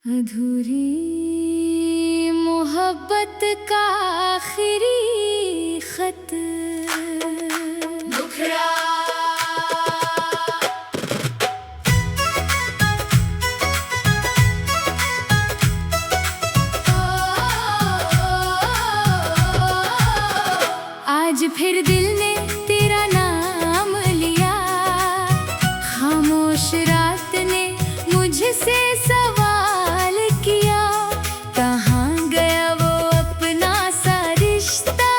अधूरी मोहब्बत का आखिरी खत मुखरा आज फिर दिल ने तेरा नाम लिया। खामोश रात ने मुझसे सवाल किया, कहाँ गया वो अपना सा रिश्ता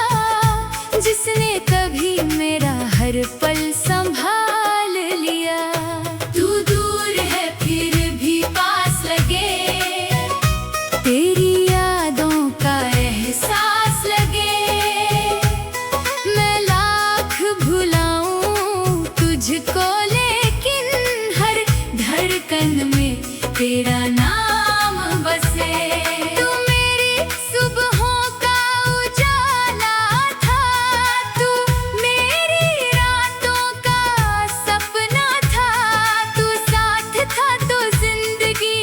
जिसने कभी मेरा हर पल संभाल लिया। तू दूर है फिर भी पास लगे, तेरी यादों का एहसास लगे। मैं लाख भुलाऊं तुझको, लेकिन हर धड़कन में तेरा नाम बसे। तू मेरी सुबहों का उजाला था, तू मेरी रातों का सपना था। तू साथ था तो जिंदगी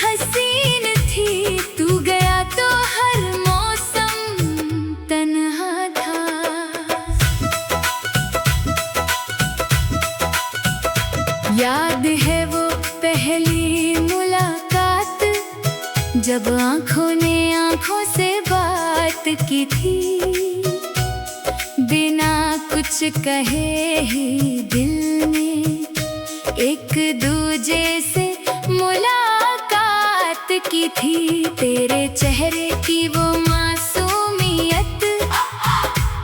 हसीन थी, तू गया तो हर मौसम तन्हा था। याद है वो पहली मुलाकात, जब आंखों ने आंखों से बात की थी। बिना कुछ कहे ही दिल ने एक दूजे से मुलाकात की थी। तेरे चेहरे की वो मासूमियत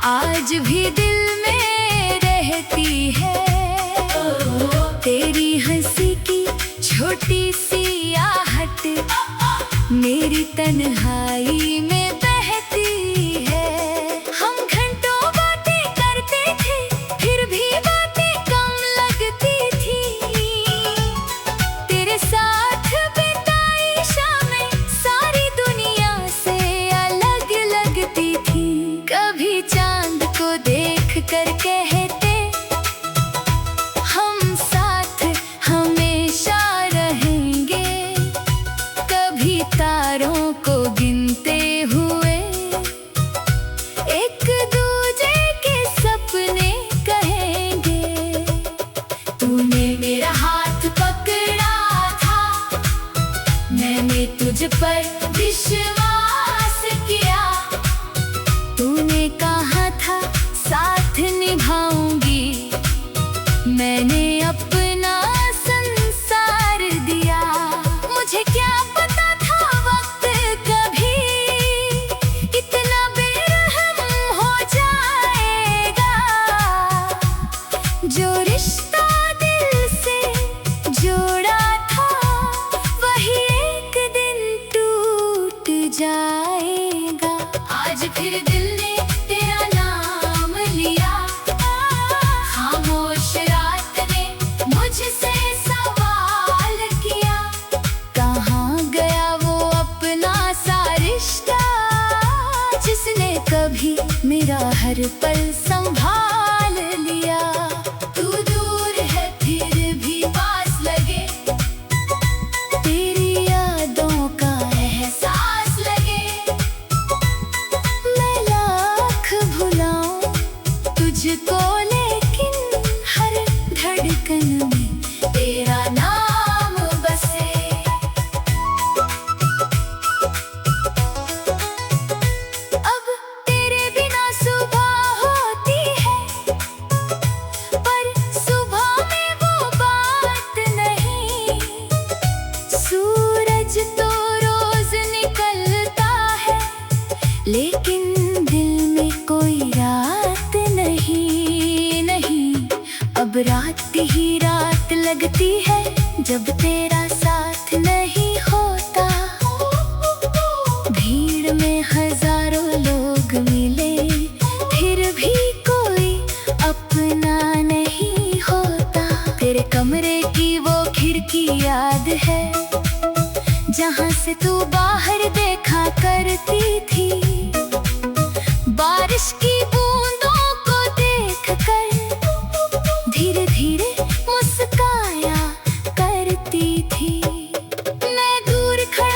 आज भी दिल में रहती है। तेरी हंसी की छोटी सी आहट मेरी तन्हाई में बहती है। हम घंटों बातें करते थे, फिर भी बातें कम लगती थी। तेरे साथ बिताई शामें सारी दुनिया से अलग लगती थी। कभी चांद को देख कर कहते, हम साथ हमेशा रहेंगे। कभी तारों को गिनते हुए एक दूजे के सपने कहेंगे। तूने मेरा हाथ पकड़ा था, मैंने तुझ पर विश्वास किया। तूने कहा था साथ निभाऊंगी, मैंने अपना संसार दिया। मुझे क्या पता था वक्त कभी इतना बेरहम हो जाएगा। जो रिश्ता दिल से जोड़ा था, वही एक दिन टूट जाएगा। आज फिर दिल ने तेरा नाम लिया। खामोश रात ने मुझसे सवाल किया, कहाँ गया वो अपना सा रिश्ता जिसने कभी मेरा हर पल संभाल लिया। तू दूर है फिर भी पास लगे, तेरी यादों का एहसास लगे। मैं लाख भुलाऊं तुझको, लेकिन हर धड़कन में तेरा नाम बसे। अब तेरे बिना सुबह होती है, पर सुबह में वो बात नहीं। सूरज तो रोज निकलता है, लेकिन दिल में कोई रात नहीं। नहीं, अब रात ही रात लगती है जब तेरा साथ नहीं होता। भीड़ में हजारों लोग मिले, फिर भी कोई अपना नहीं होता। तेरे कमरे की वो खिड़की याद है, जहाँ से तू बाहर देखा करती थी। बारिश की बूंदों को देखकर धीरे धीरे मुस्काया करती थी। मैं दूर खड़ा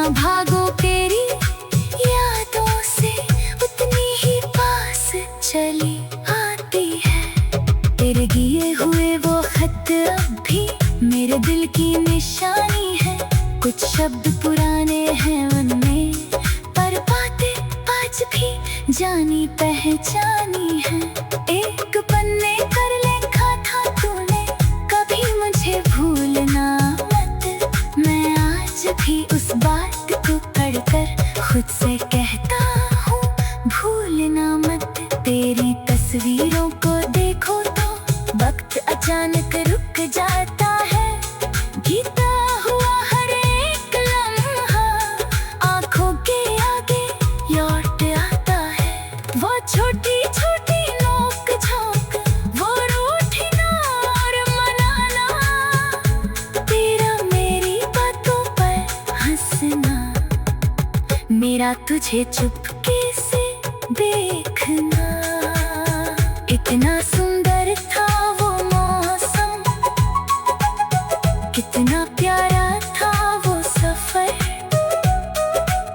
जितना भागो तेरी यादों से उतनी ही पास चली आती है। तेरे किए हुए वो खत अब भी मेरे दिल की निशानी है। कुछ शब्द पुराने हैं उनमें, पर बातें आज भी जानी पहचानी है। एक पन्ने कर लिखा था तूने, कभी मुझे भूलना मत। मैं आज भी उस बात को पढ़कर खुद से कहता हूँ भूलना मत। तेरी तस्वीरों को देखो तो वक्त अचानक रुक जाता है। बीता हुआ हर एक लम्हा आंखों के आगे लौट आता है। वो छोटी छोटी नोक झोंक, वो रूठना और मनाना, तेरा मेरी बातों पर हंसना, मेरा तुझे चुपके से देखना। इतना सुंदर था वो मौसम, कितना प्यारा था वो सफर।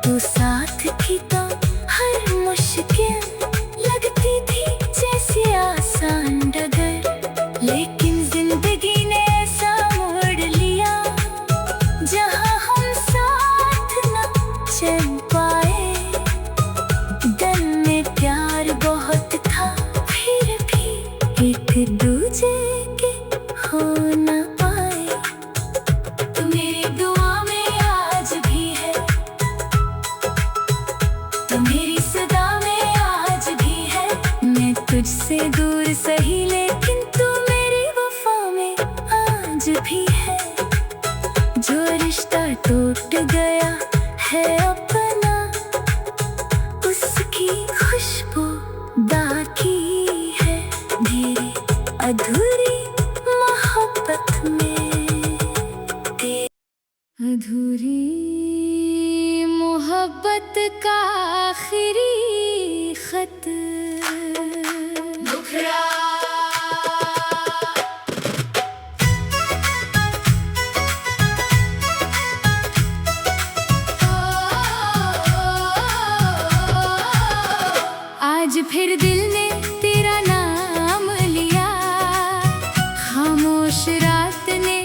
तू साथ थी तो हर मुश्किल लगती थी जैसे आसान डगर। लेकिन जिंदगी ने ऐसा मोड़ लिया जहां हम साथ न चल पाए। दिल में प्यार बहुत था फिर भी एक दूजे के हो न पाए। तू मेरी दुआ में आज भी है, तू मेरी सदा में आज भी है। मैं तुझसे दूर सही लेकिन तू मेरी वफा में आज भी है। जो रिश्ता टूट गया है अपना, उसकी खुशबू बाकी है मेरी अधूरी मोहब्बत में। अधूरी मोहब्बत का आखिरी खत। मुखरा आज फिर दिल ने तेरा नाम लिया, खामोश रात ने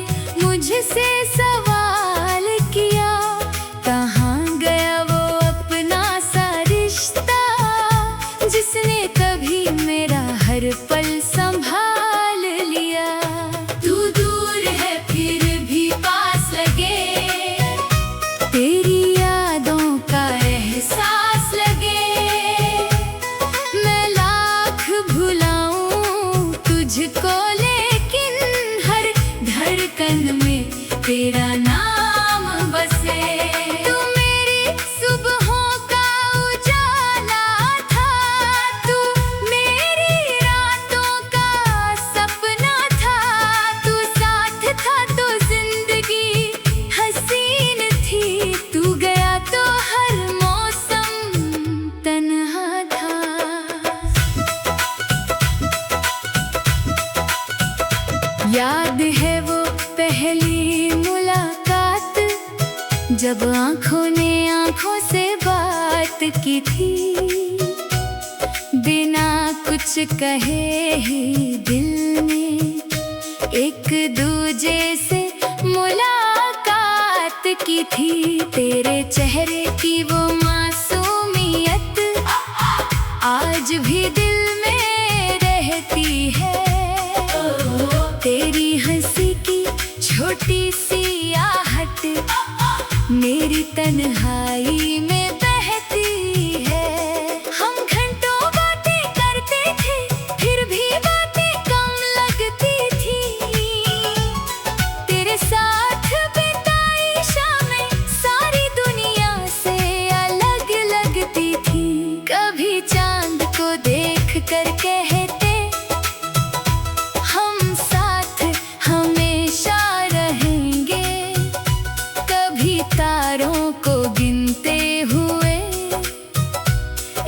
मुझसे सवाल किया। कहाँ गया वो अपना सा रिश्ता, जिसने कभी मेरा हर पल संभाल लिया। तू दूर है फिर भी पास लगे, तेरी यादों का एहसास लगे। मैं लाख भुलाऊं तुझको लेकिन हर धड़कन में तेरा नाम बसे। तू मेरी सुबहों का उजाला था, तू मेरी रातों का सपना था। तू साथ था तो जिंदगी हसीन थी, तू गया तो हर मौसम तन्हा था। याद है वो पहली मुलाकात, जब आंखों ने आंखों से बात की थी। बिना कुछ कहे ही दिल ने एक दूजे से मुलाकात की थी। तेरे चेहरे की वो मासूमियत आज भी दिल में रहती है। तेरी हंसी की छोटी सी आहट मेरी तन्हाई में बहती है। हम घंटों बातें करते थे फिर भी बातें कम लगती थी। तेरे साथ बिताई शामें सारी दुनिया से अलग लगती थी। कभी चांद को देख कर कहते हम साथ हमेशा रहेंगे। कभी तारों को गिनते हुए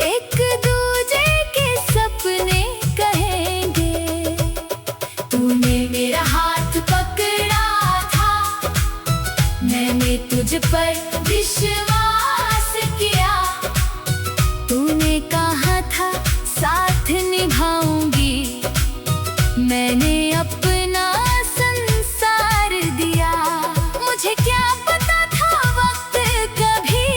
एक दूजे के सपने कहेंगे। तूने मेरा हाथ पकड़ा था, मैंने तुझ पर विश्वास निभाऊंगी। मैंने अपना संसार दिया, मुझे क्या पता था वक्त कभी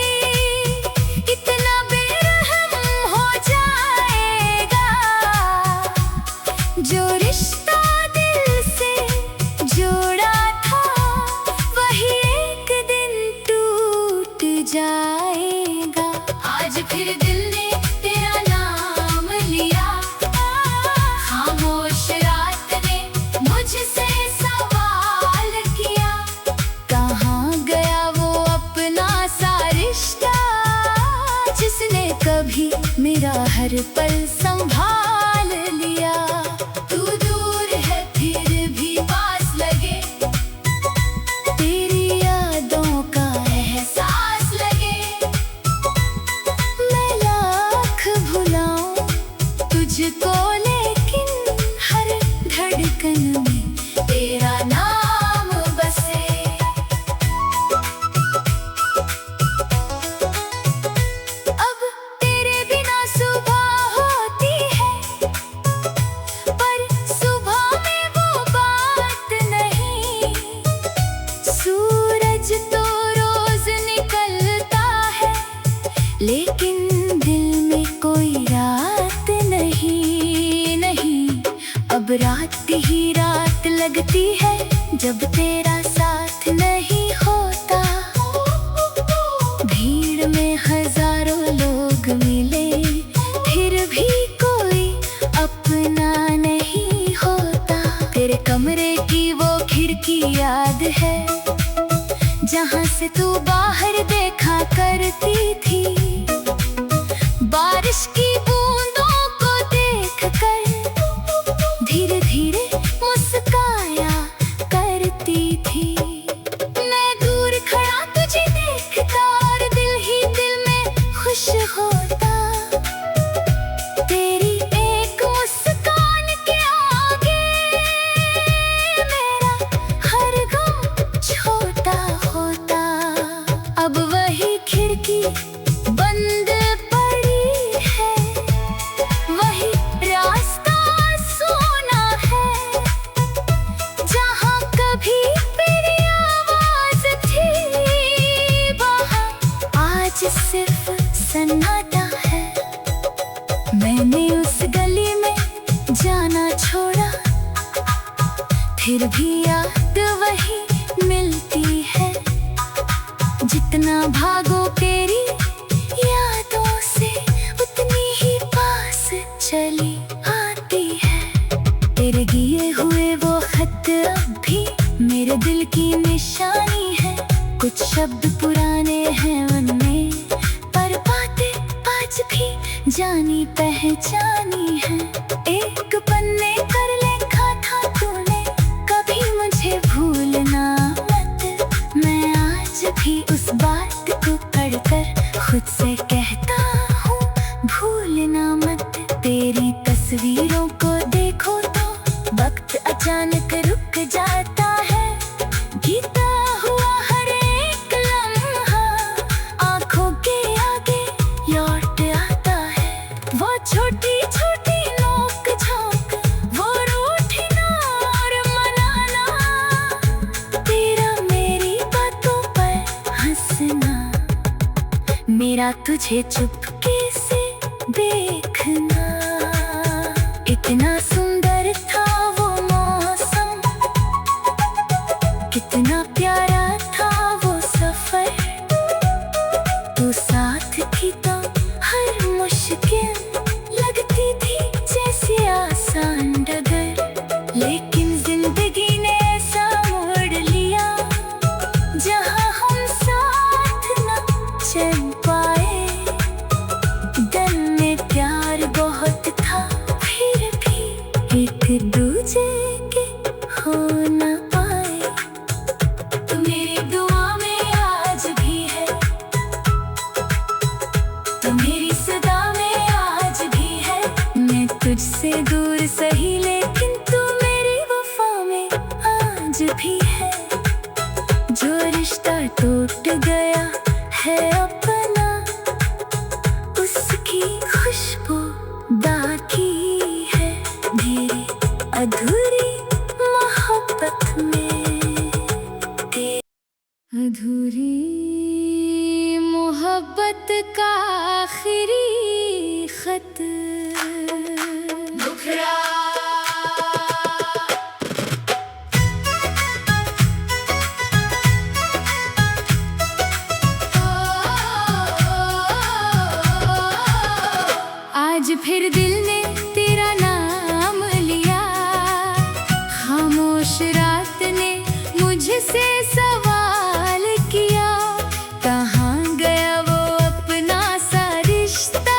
इतना बेरहम हो जाएगा। जो रिश्ता दिल से जोड़ा था वही एक दिन टूट जाएगा। आज फिर दिल ने तेरा नाम लिया, खामोश रात ने मुझसे सवाल किया। कहाँ गया वो अपना सा रिश्ता जिसने कभी मेरा हर पल संभाल लिया। तू दूर है फिर भी पास लगे, तेरी यादों का एहसास लगे। मैं लाख भुलाऊं तुझको, लेकिन हर धड़कन में तेरा नाम बसे। अब तेरे बिना सुबह होती है, पर सुबह में वो बात नहीं। सूरज तो रोज निकलता है, लेकिन दिल में कोई रात नहीं। नहीं, अब रात ही रात लगती है जब तेरा साथ नहीं होता। भीड़ में हजारों लोग मिले, फिर भी कोई अपना नहीं होता। तेरे कमरे की वो खिड़की याद है, जहाँ से तू बाहर देखा करती थी। बारिश की बूंदों को देखकर धीरे धीरे मुस्काया करती थी। मैं दूर खड़ा तुझे देखता और दिल ही दिल में खुश होता। तेरी एक मुस्कान के आगे मेरा हर गम छोटा होता। अब वही खिड़की बंद पड़ी है, वही रास्ता सोना है। जहाँ कभी मेरी आवाज थी, वहाँ आज सिर्फ सन्नाटा है। मैंने उस गली में जाना छोड़ा, फिर भी याद वही मिलती है। जितना भागो तेरी यादों से, उतनी ही पास चली आती है। तेरे दिए हुए वो खत अब भी मेरे दिल की निशानी है। कुछ शब्द पुराने हैं उनमें, पर बातें आज भी जानी पहचानी है। एक पन्ने पर लिखा था तूने, कभी मुझे भूलना मत। मैं आज भी उस बात को पढ़कर खुद से कहता हूँ, भूलना मत। तेरी तस्वीरों को देखो तो वक्त अचानक रुक जाता है। बीता हुआ हर एक लम्हा आंखों के आगे लौट आता है। वो छोटी छोटी नोक झोंक, वो रूठना और मनाना, तेरा मेरी बातों पर हंसना, मेरा तुझे चुपके से देखना। इतना सुंदर था वो मौसम, कितना प्यारा था वो सफर। तू साथ थी तो हर मुश्किल लगती थी जैसे आसान डगर। लेकिन जिंदगी ने ऐसा मोड़ लिया, जहाँ हम साथ न चल पाए। दिल में प्यार बहुत था, फिर भी मोहब्बत का आखिरी खत मुखरा आज फिर दिल ने तेरा नाम लिया, खामोश रात ने मुझसे सवाल किया, कहाँ गया वो अपना सा रिश्ता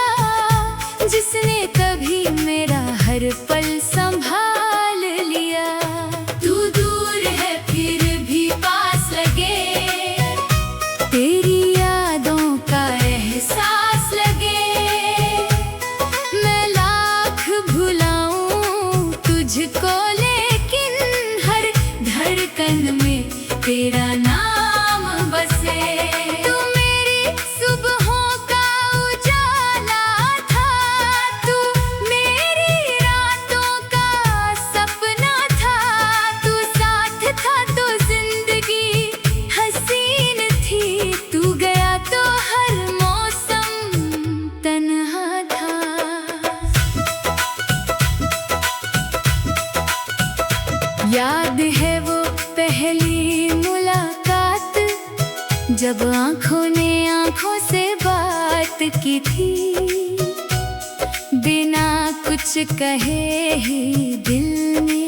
जिसने कभी मेरा हर पल संभाल लिया। तू दूर है फिर भी पास लगे, तेरी यादों का एहसास लगे। मैं लाख भुलाऊं तुझको, लेकिन हर धड़कन में तेरा नाम बसे। तू मेरी सुबहों का उजाला था, तू मेरी रातों का सपना था, तू साथ था तो जिंदगी हसीन थी, तू गया तो हर मौसम तन्हा था। याद है वो पहली मुलाकात, जब आंखों ने आंखों से बात की थी, बिना कुछ कहे ही दिल ने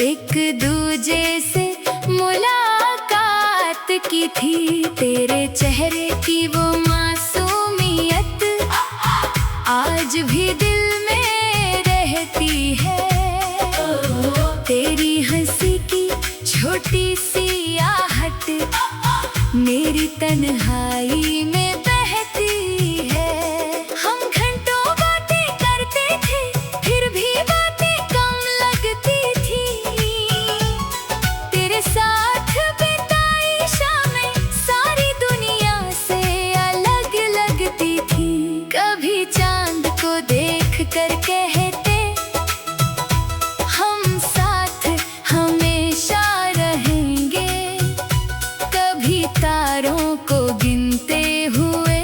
एक दूजे से मुलाकात की थी। तेरे चेहरे की वो मासूमियत आज भी दिल में रहती है, तेरी हंसी की छोटी सी आहट मेरी तन्हाई में बहती है। हम घंटों बातें करते थे, फिर भी बातें कम लगती थी, तेरे साथ बिताई शामें सारी दुनिया से अलग लगती थी। कभी चांद को देख कर कहते हम साथ हमेशा रहेंगे, कभी तारों को गिनते हुए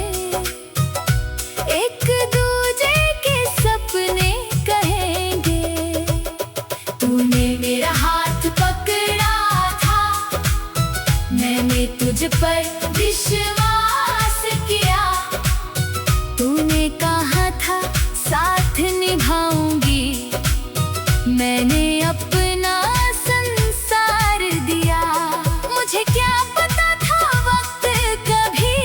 एक दूजे के सपने कहेंगे। तूने मेरा हाथ पकड़ा था, मैंने तुझ पर विश्वास किया, तूने कहा था साथ निभाऊंगी, मैंने अपना संसार दिया। मुझे क्या पता था वक्त कभी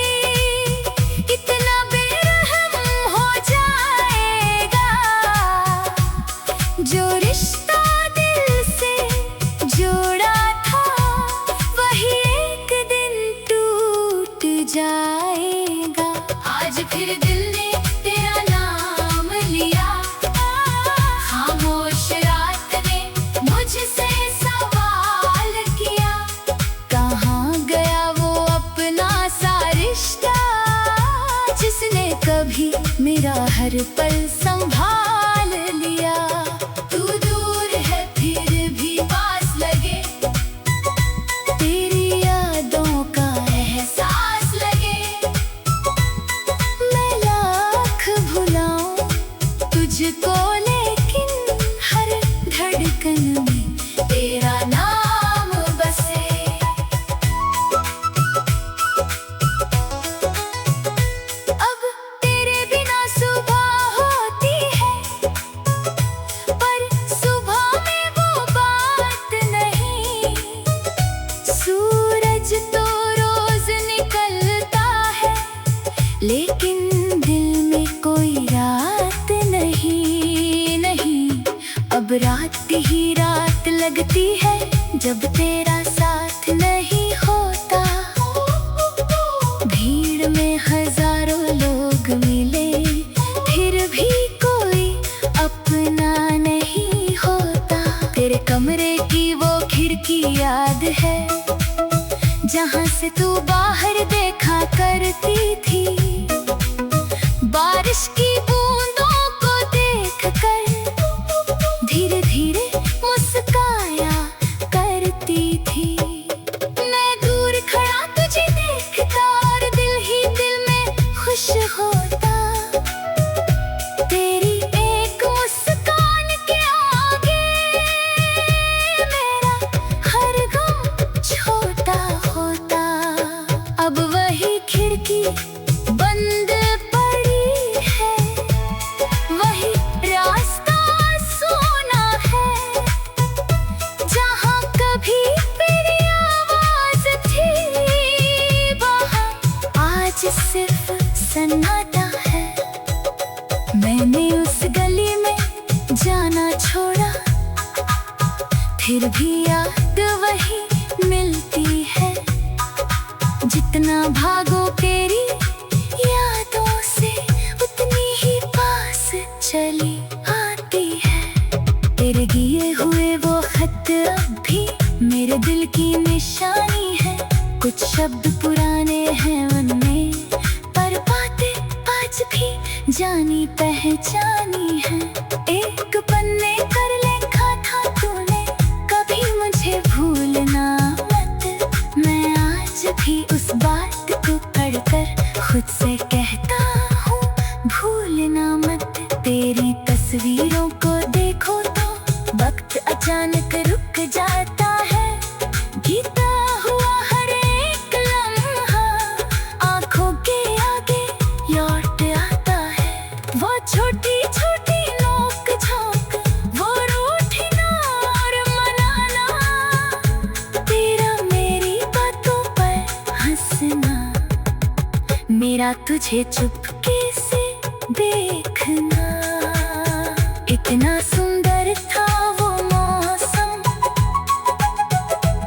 इतना बेरहम हो जाएगा, जो रिश्ता दिल से जोड़ा था वही एक दिन टूट जाएगा। आज फिर दिल ने तेरा नाम लिया, खामोश रात ने मुझसे सवाल किया, कहाँ गया वो अपना सा रिश्ता जिसने कभी मेरा हर पल संभाल लिया। तू दूर है फिर भी पास लगे, तेरी यादों का एहसास लगे। मैं लाख भुलाऊं तुझको, लेकिन हर धड़कन में तेरा नाम बसे। अब तेरे बिना सुबह होती है, पर सुबह में वो बात नहीं। सूरज तो रोज निकलता है, लेकिन दिल में कोई रात नहीं, नहीं। अब रात ही रात लगती है जब तेरा साथ नहीं होता। भीड़ में हजारों लोग मिले, फिर भी कोई अपना नहीं होता। तेरे कमरे की वो खिड़की याद है, जहाँ से तू बाहर देखा करती थी, बारिश की बूंदों को देखकर धीरे धीरे मुस्काया करती थी। मैं दूर खड़ा तुझे बंद पड़ी है, वही रास्ता सोना है जहाँ कभी तेरी आवाज थी, वहाँ आज सिर्फ सन्नाटा है। मैंने उस गली में जाना छोड़ा, फिर भी याद वही मिलती है। जितना भागो तेरी यादों से, उतनी ही पास चली आती है। तेरे दिए हुए वो खत अब भी मेरे दिल की निशानी है। कुछ शब्द पुराने हैं उनमें, पर बातें आज भी जानी पहचानी है। एक पन्ने पर लिखा था तूने, कभी मुझे भूलना मत। मैं आज भी उस बात को पढ़कर खुद से कहता हूँ, भूलना मत। तेरी तस्वीरों को देखो तो वक्त अचानक रुक जाता है। बीता हुआ हर एक लम्हा आंखों के आगे लौट आता है। वो छोटी छोटी नोक झोंक, वो रूठना और मनाना, तेरा मेरी बातों पर हंसना, मेरा तुझे चुपके से देखना। इतना सुंदर था वो मौसम,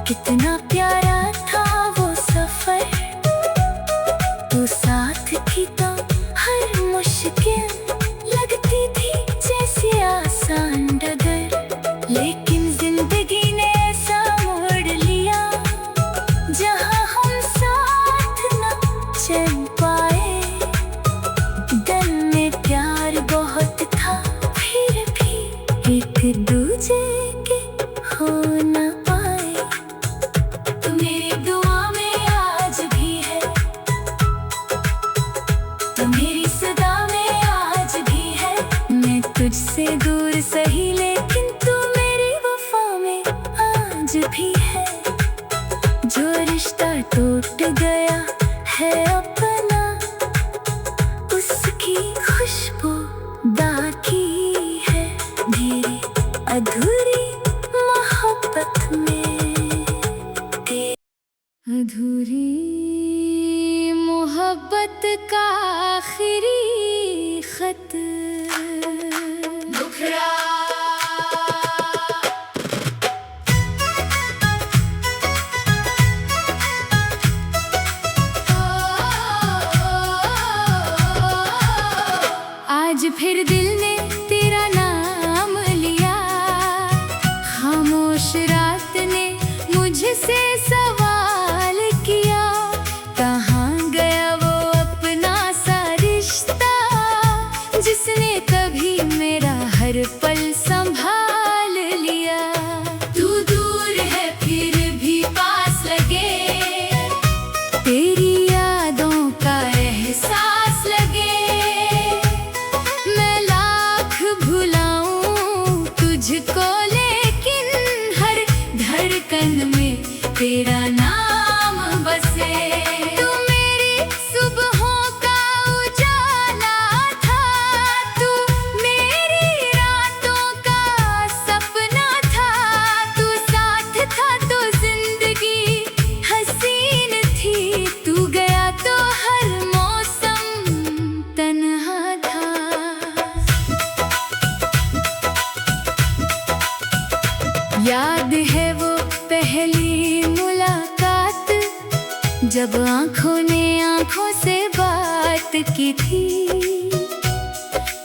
कितना प्यारा था वो सफर। तू साथ थी तो हर मुश्किल लगती थी जैसे आसान डगर। लेकिन जिंदगी ने ऐसा मोड़ लिया जहाँ हम साथ न चल पाए। दिल में प्यार बहुत था, फिर भी एक दूजे के हो न पाए। तू मेरी दुआ में आज भी है, तू मेरी सदा में आज भी है। मैं तुझसे दूर सही, लेकिन तू मेरी वफा में आज भी है। जो रिश्ता टूट गया है अपना, उसकी खुशबू बाकी है मेरी अधूरी मोहब्बत में। अधूरी मोहब्बत का आखिरी खत। मुखरा आज फिर दिल ने तेरा नाम लिया, खामोश रात ने मुझसे सवाल किया। कहाँ गया वो अपना सा रिश्ता, जिसने कभी मेरा हर पल संभाल लिया। तू दूर है फिर भी पास लगे, तेरी यादों का एहसास लगे। मैं लाख भुलाऊं तुझको, लेकिन हर धड़कन में तेरा नाम बसे। तू मेरी सुबहों का उजाला था, तू मेरी रातों का सपना था। तू साथ था तो जिंदगी हसीन थी, तू गया तो हर मौसम तन्हा था। याद है वो पहली मुलाकात, जब आंखों ने आंखों से बात की थी।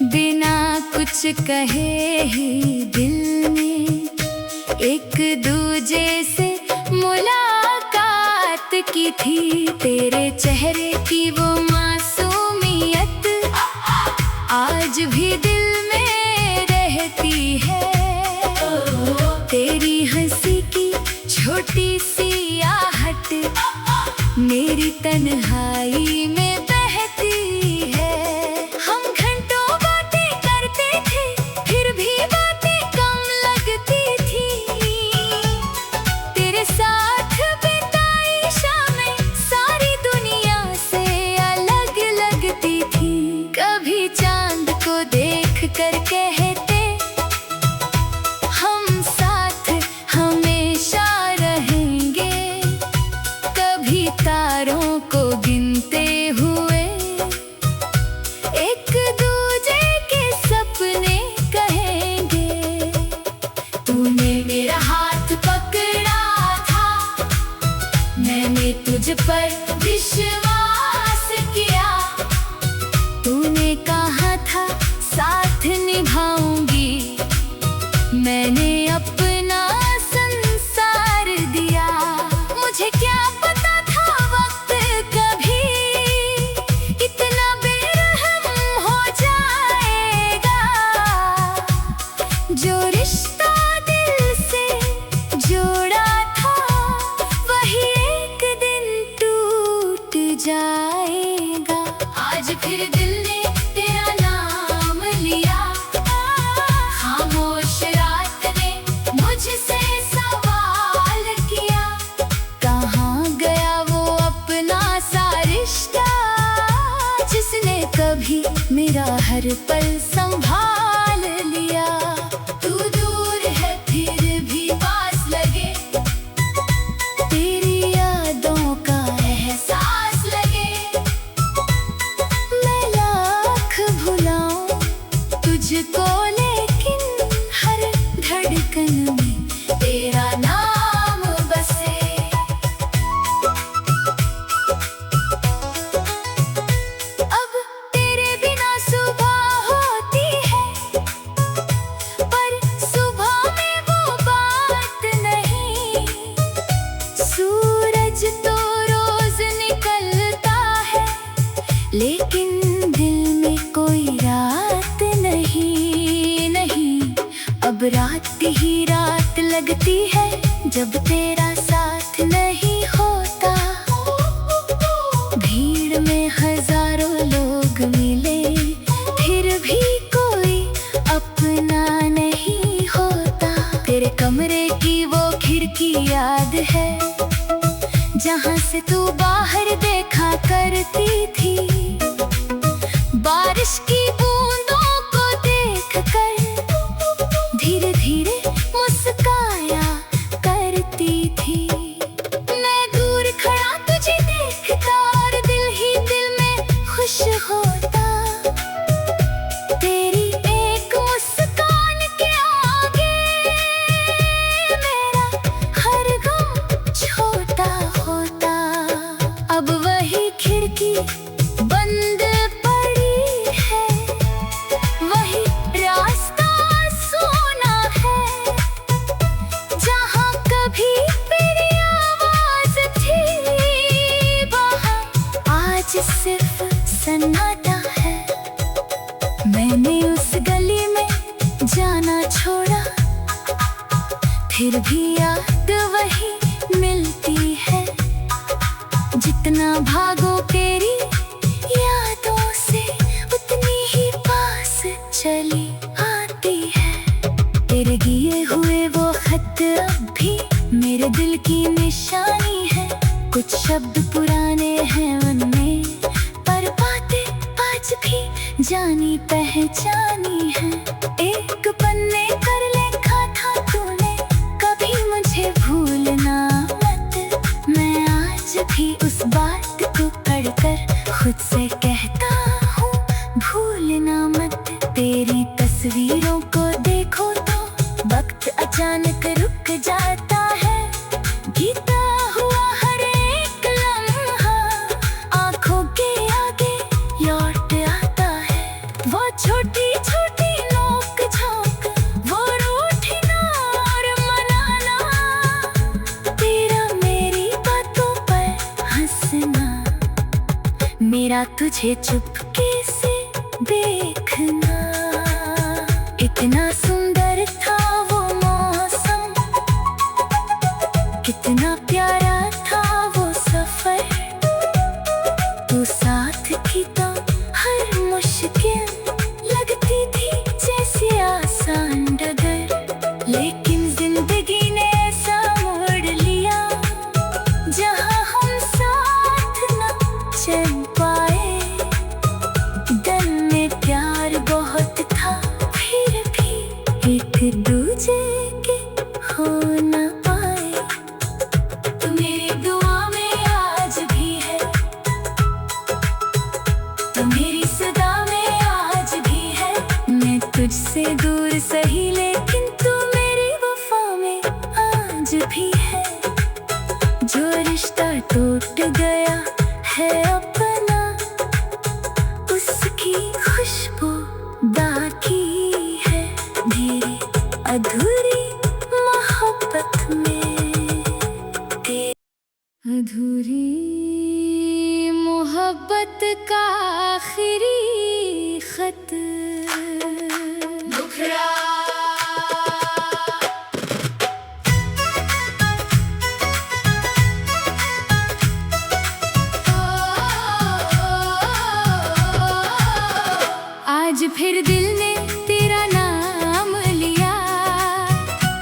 बिना कुछ कहे ही दिल ने एक दूजे से मुलाकात की थी। तेरे चेहरे की वो मासूमियत आज भी दिल में रहती है। तेरी हंसी की छोटी सी आहट मेरी तन्हाई में बहती है। हम घंटों बातें करते थे, फिर भी बातें कम लगती थी। तेरे साथ बिताई शामें सारी दुनिया से अलग सालों को गिनते हुए एक दूजे के सपने कहेंगे। तूने मेरा हाथ पकड़ा था, मैंने तुझ पर विश्वास किया। तूने कहा था साथ निभाऊंगी, मैंने अपना संसार दिया। मुझे क्या पता था वक्त कभी इतना बेरहम हो जाएगा। जो रिश्ता दिल से जोड़ा था वही एक दिन टूट जाएगा। आज फिर दिल ने तेरा नाम लिया, खामोश रात ने मुझसे सवाल किया। कहाँ गया वो अपना सा रिश्ता जिसने कभी मेरा हर पल संभाल लिया। तू दूर है फिर भी पास लगे, तेरी यादों का एहसास लगे। मैं लाख भुलाऊं तुझको, लेकिन हर धड़कन में तेरा नाम बसे। अब तेरे बिना सुबह होती है, पर सुबह में वो बात नहीं। सूरज तो रोज निकलता है, लेकिन दिल में कोई रात नहीं। नहीं, अब रात ही रात लगती है जब तेरा साथ नहीं होता। भीड़ में हजारों लोग मिले, फिर भी कोई अपना नहीं होता। तेरे कमरे की वो खिड़की याद है जहाँ से तू बाहर देखा करती थी। बारिश की बूंदों को देखकर धीरे धीरे मुस्काया करती थी। मैं दूर खड़ा तुझे देखता और दिल ही दिल में खुश होता। तेरी एक मुस्कान के आगे मेरा हर गम छोटा होता। अब वही खिड़की बंद पड़ी है, वही रास्ता सोना है। जहाँ कभी मेरी आवाज थी, वहाँ आज सिर्फ सन्नाटा है। मैंने उस गली में जाना छोड़ा, फिर भी याद वही मिलती है। जितना भागो तेरी यादों से उतनी ही पास चली आती है। तेरे दिए हुए वो खत अब भी मेरे दिल की निशानी है। कुछ शब्द पुराने हैं उनमें, पर बातें आज भी जानी पहचानी है। एक पन्ने कर लिखा था तूने, कभी मुझे भूलना मत। मैं आज भी उस बात को पढ़कर खुद से कहता हूँ भूलना मत। तेरी तस्वीरों को देखो तो वक्त अचानक रुक जाता है। बीता हुआ हर एक लम्हा आंखों के आगे लौट आता है। वो छोटी छोटी नोक झोंक, वो रूठना और मनाना, तेरा मेरी बातों पर हंसना, मेरा तुझे चुपके से देखना। इतना सुंदर था वो मौसम, कितना प्यारा था वो सफर। तू साथ थी तो हर मुश्किल लगती थी जैसे आसान डगर। लेकिन जिंदगी ने ऐसा मोड़ लिया जहाँ हम साथ न चल पाए। दिल में प्यार बहुत था, फिर भी एक दूजे के हो न पाए। तू मेरी दुआ में आज भी है, मोहब्बत का आखिरी खत। मुखरा आज फिर दिल ने तेरा नाम लिया,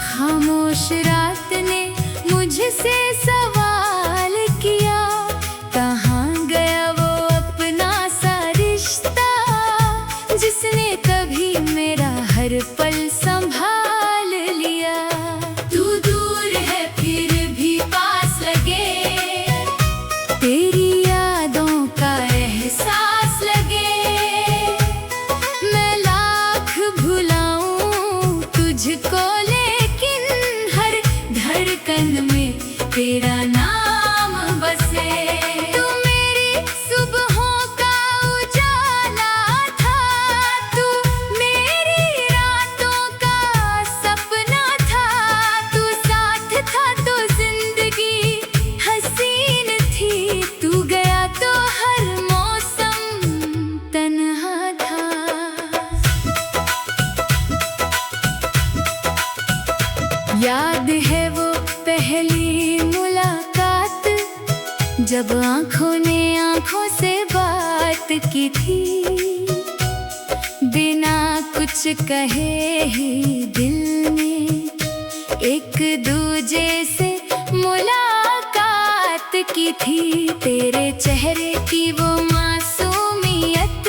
खामोश रात ने मुझसे सवाल किया, कहाँ गया वो अपना सा रिश्ता जिसने कभी मेरा हर पल संभाल लिया। तू दूर है फिर भी पास लगे, तेरी यादों का एहसास लगे, मैं लाख भुलाऊं तुझको लेकिन हर धड़कन में तेरा नाम बसे। तू मेरी सुबहों का उजाला था, तू मेरी रातों का सपना था, तू साथ था तो जिंदगी हसीन थी, तू गया तो हर मौसम तन्हा था। याद है वो पहली मुलाकात, जब आंखों ने आंखों से बात की थी, बिना कुछ कहे ही दिल ने एक दूजे से मुलाकात की थी। तेरे चेहरे की वो मासूमियत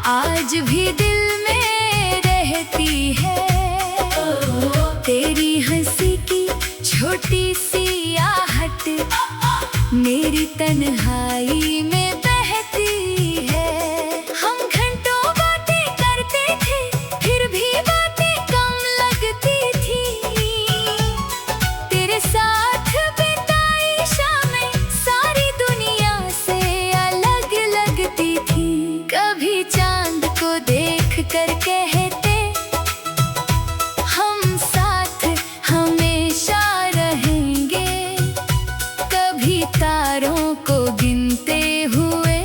आज भी दिल में रहती है, तेरी हंसी की छोटी सी आहट मेरी तन्हाई में बहती है। हम घंटों बातें करते थे फिर भी बातें कम लगती थी, तेरे साथ बिताई शामें सारी दुनिया से अलग लगती थी। कभी चांद को देख कर कहते हम साथ हमेशा रहेंगे, कभी तारों को गिनते हुए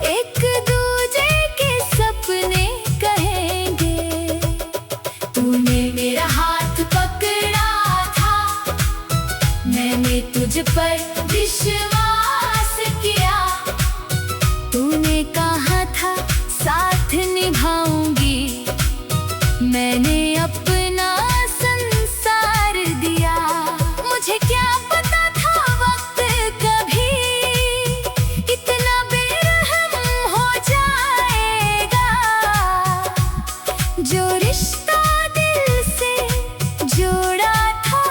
एक दूजे के सपने कहेंगे। तूने मेरा हाथ पकड़ा था, मैंने तुझ पर विश्वास किया, तूने कहा था साथ निभाऊंगी, मैंने अपना संसार दिया। मुझे क्या पता था वक्त कभी इतना बेरहम हो जाएगा, जो रिश्ता दिल से जोड़ा था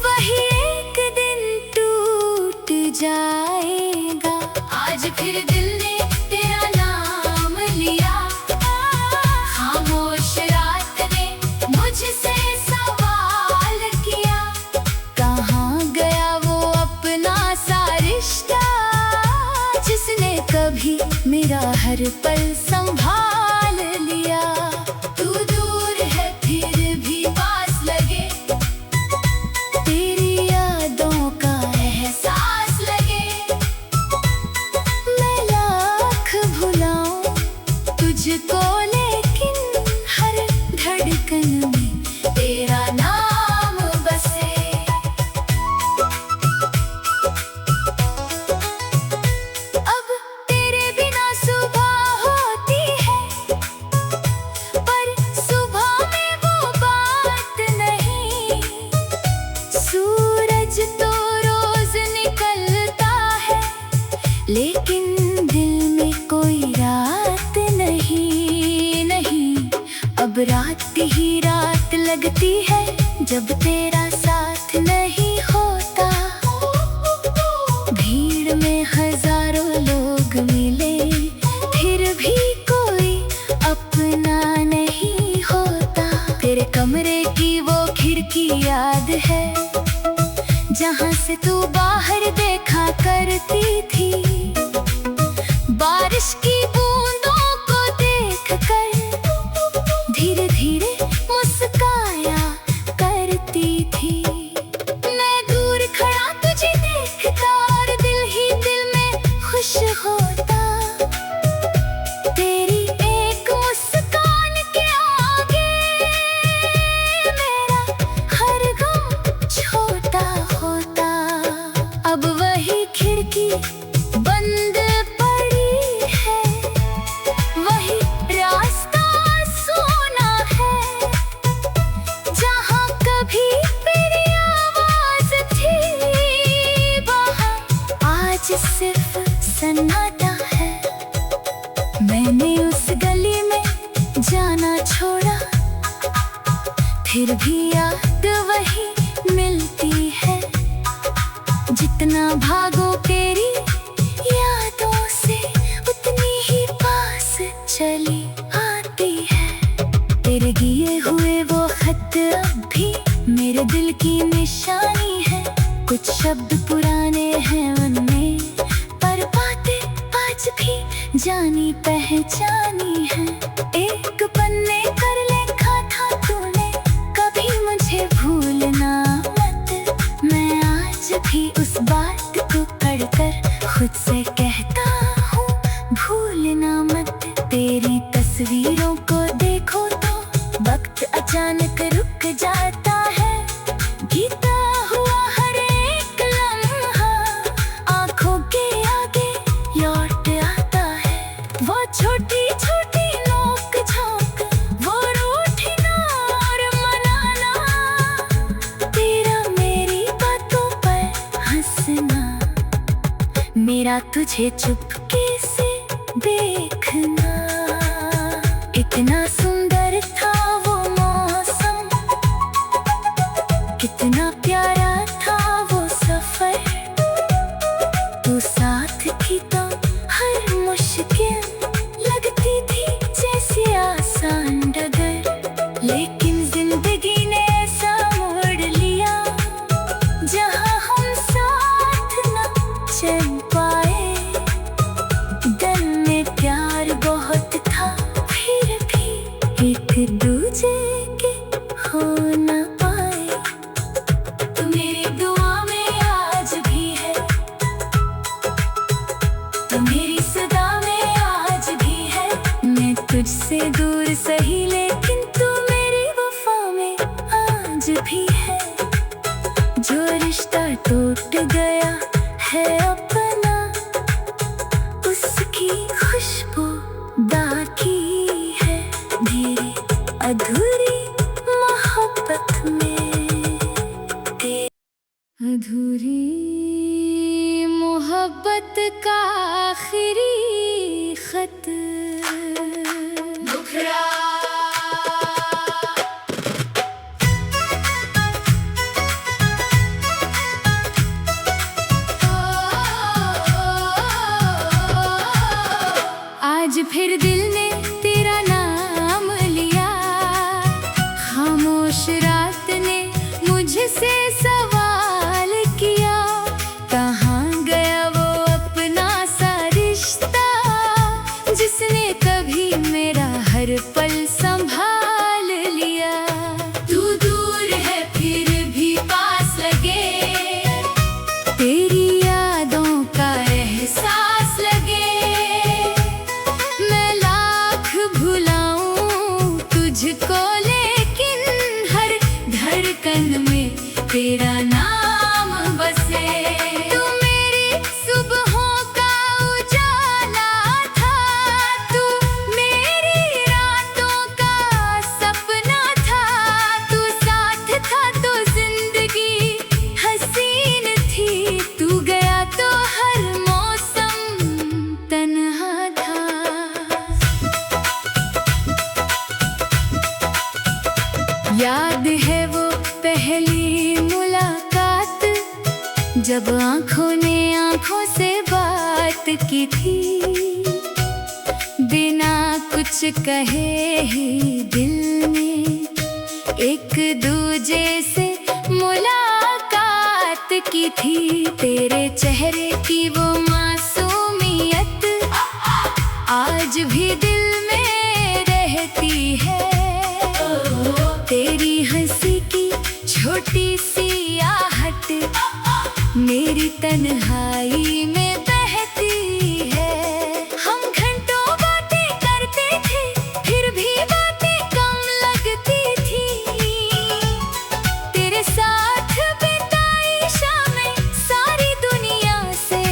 वही एक दिन टूट जाएगा। आज फिर दिल ने तेरा नाम लिया, खामोश रात ने मुझसे सवाल किया, कहाँ गया वो अपना सा रिश्ता जिसने कभी मेरा हर पल संभाल लिया। तू दूर है फिर भी पास लगे, तेरी यादों का एहसास लगे, मैं लाख भुलाऊं तुझको लेकिन हर धड़कन में तेरा नाम बसे। अब तेरे बिना सुबह होती है, पर सुबह में वो बात नहीं। सूरज तो रोज निकलता है लेकिन दिल में कोई रात नहीं, नहीं। अब रात ही रात लगती है जब तेरा साथ नहीं होता। भीड़ में हजारों लोग मिले फिर भी कोई अपना नहीं होता। तेरे कमरे की वो खिड़की याद है जहाँ से तू बाहर देखा करती थी, बारिश की बूंदों को देखकर धीरे धीरे मुस्काया करती थी। मैं दूर खड़ा तुझे देखता और दिल ही दिल में खिड़की बंद पड़ी है, वही रास्ता सोना है जहाँ कभी मेरी आवाज थी, वहाँ आज सिर्फ सन्नाटा है। मैंने उस गली में जाना छोड़ा, फिर भी याद वही मिलती है। जितना भागो तेरी यादों से, उतनी ही पास चली आती है। तेरे किए हुए वो खत अब भी मेरे दिल की निशानी है। कुछ शब्द पुराने हैं उनमें, पर बातें आज भी जानी पहचानी है। एक पन्ने पर लिखा था तूने, कभी मुझे भूलना मत। मैं आज भी उस बात को पढ़कर खुद से कहता हूँ, भूलना मत। तेरी तस्वीरों को देखो तो वक्त अचानक रुक जाता है। बीता हुआ हर एक लम्हा आंखों के आगे लौट आता है। वो छोटी छोटी नोक झोंक, वो रूठना और मनाना, तेरा मेरी बातों पर हंसना, मेरा तुझे चुपके से देखना। इतना सुंदर था वो मौसम, कितना प्यारा था वो सफर। तू साथ थी तो हर मुश्किल लगती थी जैसे आसान डगर। लेकिन जिंदगी ने ऐसा मोड़ लिया जहाँ हम साथ न चल पाए। दिल में प्यार बहुत था, फिर भी एक दूजे के हो न पाए। तू मेरी दुआ में आज भी है, तू मेरी सदा में आज भी है। मैं तुझसे दूर सही, लेकिन तू मेरी वफा में आज भी है। जो रिश्ता टूट गया है अपना, उसकी खुशबू बाकी है मेरी अधूरी मोहब्बत में। अधूरी मोहब्बत का आखिरी खत। मुखरा आज फिर दिल ने तेरा नाम लिया, खामोश रात ने मुझसे सवाल किया। कहाँ गया वो अपना सा रिश्ता, जिसने कभी मेरा हर पल संभाल लिया। तू दूर है फिर भी पास लगे, तेरी यादों का एहसास लगे। मैं लाख भुलाऊं तुझको, लेकिन हर धड़कन में तेरा नाम बसे। तू मेरी सुबहों का उजाला था, तू मेरी रातों का सपना था। तू साथ था तो जिंदगी हसीन थी, तू गया तो हर मौसम तन्हा था। याद है वो पहली मुलाकात, जब आंखों ने आंखों से बात की थी। बिना कुछ कहे ही दिल ने एक दूजे से मुलाकात की थी। तेरे चेहरे की वो मासूमियत आज भी दिल में रहती है। तेरी हंसी की छोटी सी आहट मेरी तन्हाई में बहती है। हम घंटों बातें करते थे, फिर भी बातें कम लगती थी। तेरे साथ बिताई शामें सारी दुनिया से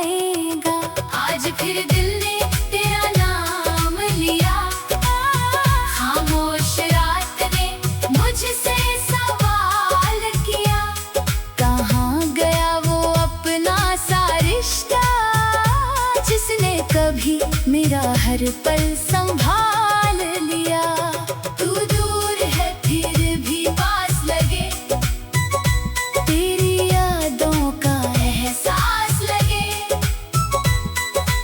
आएगा। आज फिर दिल ने तेरा नाम लिया, खामोश रात ने मुझसे सवाल किया। कहाँ गया वो अपना सा रिश्ता, जिसने कभी मेरा हर पल संभाल लिया। तू दूर है फिर भी पास लगे, तेरी यादों का एहसास लगे।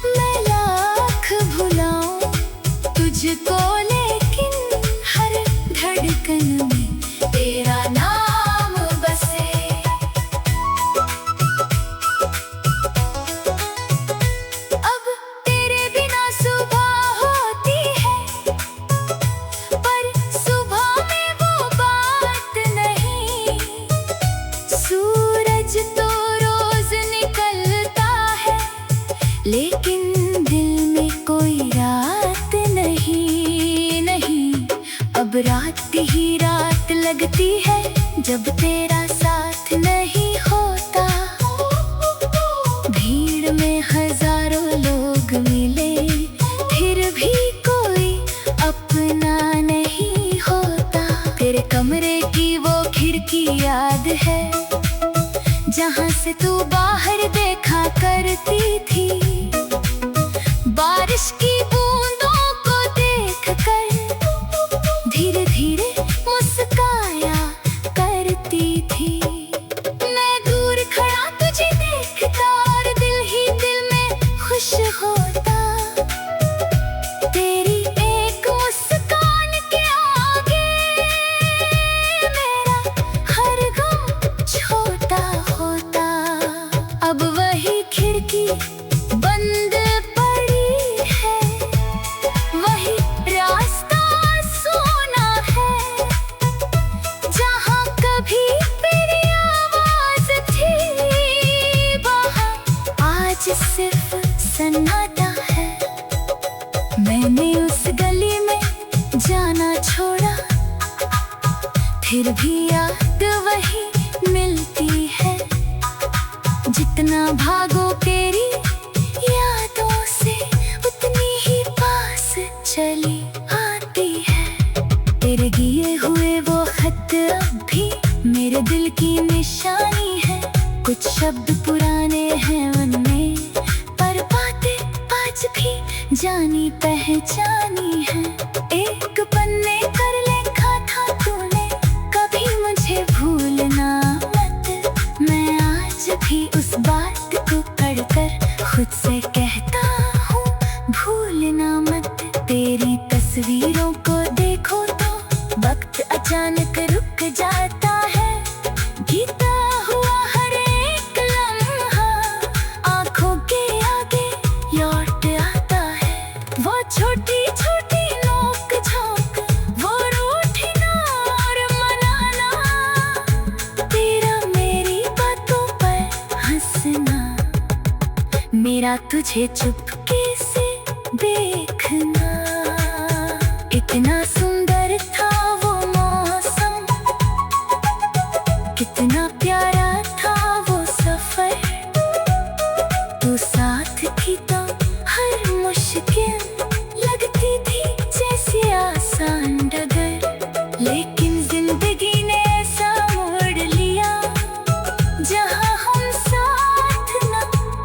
मैं लाख भुलाऊं तुझको, लेकिन हर धड़कन में तेरा नाम बसे। अब तेरे बिना सुबह होती है, पर सुबह में वो बात नहीं। सूरज तो रोज निकलता है, लेकिन दिल में कोई रात नहीं, नहीं। अब रात ही रात लगती है, जब तेरा साथ नहीं होता। भीड़ में हजारों लोग मिले, फिर भी कोई अपना नहीं होता। तेरे कमरे की वो खिड़की याद है, जहाँ से तू बाहर देखा करती थी। बारिश की बूंदों को देखकर धीरे धीरे मुस्काया करती थी। मैं दूर खड़ा तुझे देखता और दिल ही दिल में खुश होता। तेरी एक मुस्कान के आगे मेरा हर गम छोटा होता। अब वही खिड़की बंद पड़ी है, वही रास्ता सोना है। जहाँ कभी मेरी आवाज थी, वहाँ आज सिर्फ सन्नाटा है। मैंने उस गली में जाना छोड़ा, फिर भी याद वही मिलती है। जितना भागो तेरी यादों से, उतनी ही पास चली आती है। तेरे दिए हुए वो खत अब भी मेरे दिल की निशानी है। कुछ शब्द पुराने हैं उनमें, पर बातें आज भी जानी पहचानी है। एक पन्ने पर लिखा था तूने, कभी मुझे भूलना मत। मैं आज भी उस बात को पढ़कर खुद से कहता हूँ, भूलना मत। तेरी तस्वीरों को देखो तो वक्त अचानक रुक जाता है। बीता हुआ हर एक लम्हा आंखों के आगे लौट आता है। वो छोटी छोटी नोक झोंक, वो रूठना और मनाना, तेरा मेरी बातों पर हंसना, मेरा तुझे चुपके से देखना। इतना सुंदर था वो मौसम, कितना प्यारा था वो सफर। तू साथ थी तो हर मुश्किल लगती थी जैसे आसान डगर। लेकिन जिंदगी ने ऐसा मोड़ लिया, जहाँ हम साथ न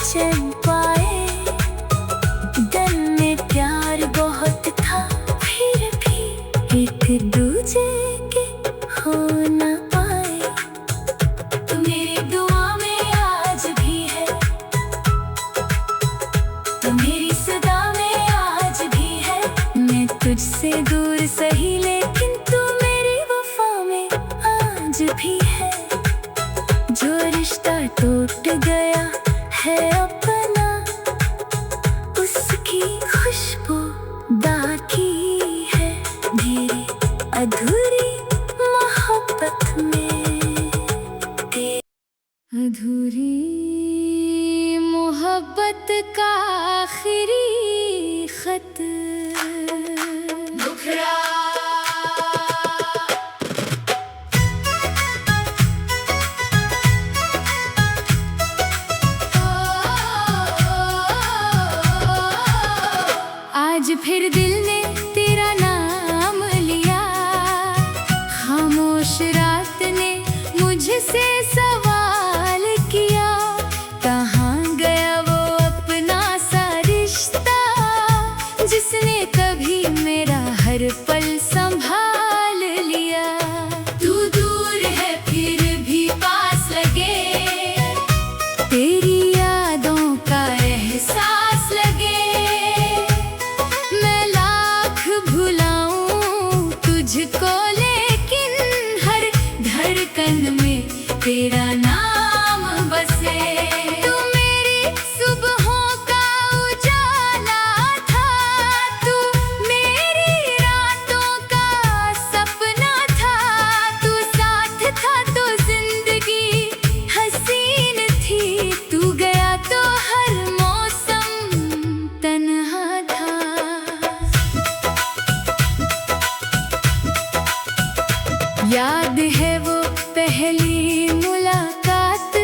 चल पाए। दिल में प्यार बहुत था, फिर भी एक दूजे के हो न पाए। तू मेरी दुआ में आज भी है, तू मेरी सदा में आज भी है। मैं तुझसे दूर सही, लेकिन तू मेरी वफा में आज भी है। जो रिश्ता टूट गया है अपना, उसकी खुशबू बाकी है मेरी अधूरी मोहब्बत में। अधूरी मोहब्बत का आखिरी खत। मुखरा ओ, फिर दिल ने तेरा नाम लिया। खामोश रात ने मुझसे सवाल किया, कहाँ गया वो अपना सा रिश्ता जिसने कभी मेरा हर पल संभाल लिया। तू दूर है फिर भी पास लगे, तेरी यादों का एहसास लगे। मैं लाख भुलाऊं तुझको, लेकिन हर धड़कन में तेरा नाम बसे। तू मेरी सुबहों का उजाला था, तू मेरी रातों का सपना था। तू साथ था तो जिंदगी हसीन थी, तू गया तो हर मौसम तन्हा था। याद है वो पहली मुलाकात,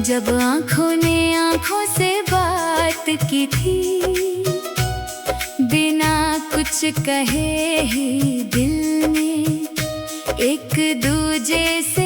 जब आंखों ने आंखों से बात की थी। बिना कुछ कहे ही दिल ने एक दूजे से